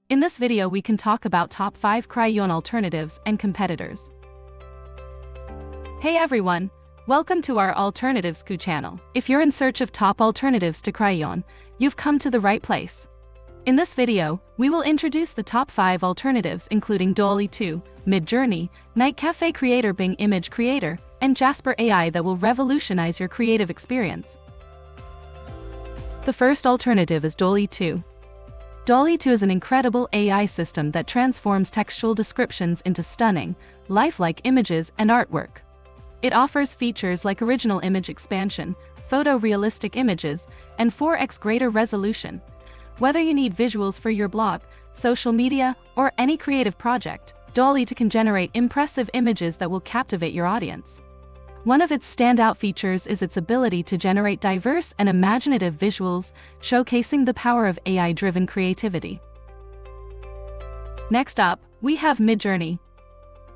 In this video we can talk about top 5 Craiyon alternatives and competitors. Hey everyone! Welcome to our Alternatives channel. If you're in search of top alternatives to Craiyon, you've come to the right place. In this video, we will introduce the top 5 alternatives including DALL-E 2, Midjourney, NightCafe Creator Bing Image Creator, and Jasper AI that will revolutionize your creative experience. The first alternative is DALL-E 2. DALL-E 2 is an incredible AI system that transforms textual descriptions into stunning, lifelike images and artwork. It offers features like original image expansion, photorealistic images, and 4x greater resolution. Whether you need visuals for your blog, social media, or any creative project, DALL-E 2 can generate impressive images that will captivate your audience. One of its standout features is its ability to generate diverse and imaginative visuals, showcasing the power of AI-driven creativity. Next up, we have Midjourney.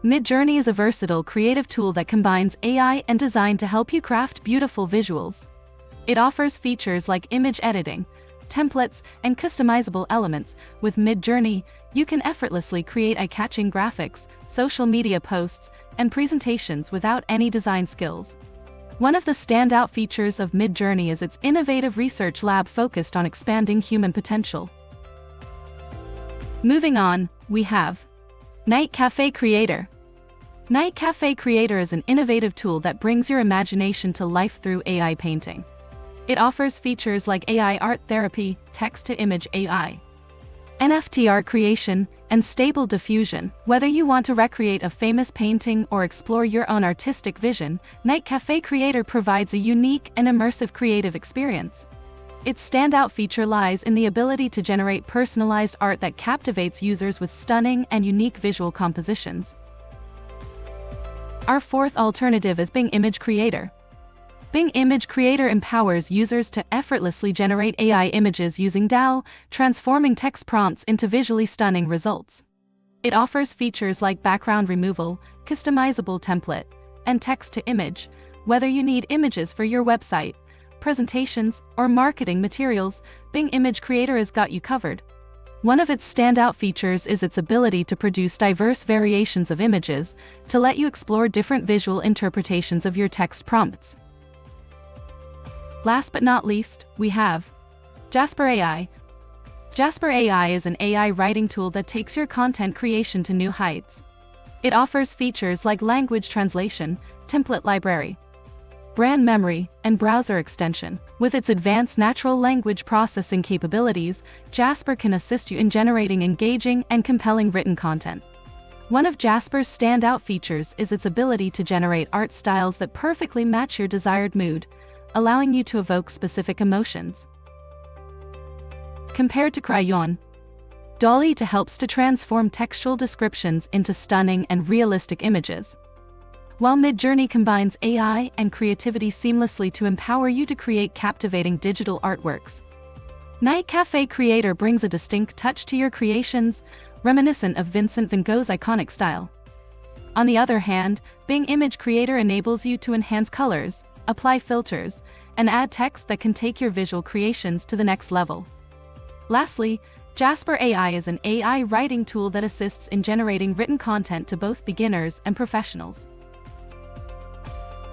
Midjourney is a versatile creative tool that combines AI and design to help you craft beautiful visuals. It offers features like image editing, templates, and customizable elements. With Midjourney, you can effortlessly create eye-catching graphics, social media posts, and presentations without any design skills. One of the standout features of Midjourney is its innovative research lab focused on expanding human potential. Moving on, we have NightCafe Creator. NightCafe Creator is an innovative tool that brings your imagination to life through AI painting. It offers features like AI art therapy, text-to-image AI, NFT art creation, and stable diffusion. Whether you want to recreate a famous painting or explore your own artistic vision, NightCafe Creator provides a unique and immersive creative experience. Its standout feature lies in the ability to generate personalized art that captivates users with stunning and unique visual compositions. Our fourth alternative is Bing Image Creator. Bing Image Creator empowers users to effortlessly generate AI images using DallE, transforming text prompts into visually stunning results. It offers features like background removal, customizable template, and text-to-image. Whether you need images for your website, presentations, or marketing materials, Bing Image Creator has got you covered. One of its standout features is its ability to produce diverse variations of images to let you explore different visual interpretations of your text prompts. Last but not least, we have Jasper AI. Jasper AI is an AI writing tool that takes your content creation to new heights. It offers features like language translation, template library, brand memory, and browser extension. With its advanced natural language processing capabilities, Jasper can assist you in generating engaging and compelling written content. One of Jasper's standout features is its ability to generate art styles that perfectly match your desired mood, allowing you to evoke specific emotions. Compared to Craiyon, DALL-E 2 helps to transform textual descriptions into stunning and realistic images, while Midjourney combines AI and creativity seamlessly to empower you to create captivating digital artworks. NightCafe Creator brings a distinct touch to your creations, reminiscent of Vincent van Gogh's iconic style. On the other hand, Bing Image Creator enables you to enhance colors, apply filters, and add text that can take your visual creations to the next level. Lastly, Jasper AI is an AI writing tool that assists in generating written content to both beginners and professionals.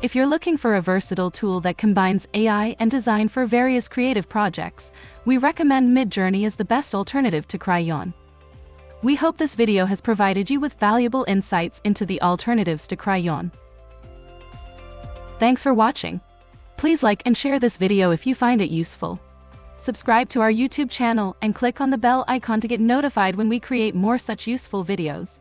If you're looking for a versatile tool that combines AI and design for various creative projects, we recommend Midjourney as the best alternative to Craiyon. We hope this video has provided you with valuable insights into the alternatives to Craiyon. Thanks for watching. Please like and share this video if you find it useful. Subscribe to our YouTube channel and click on the bell icon to get notified when we create more such useful videos.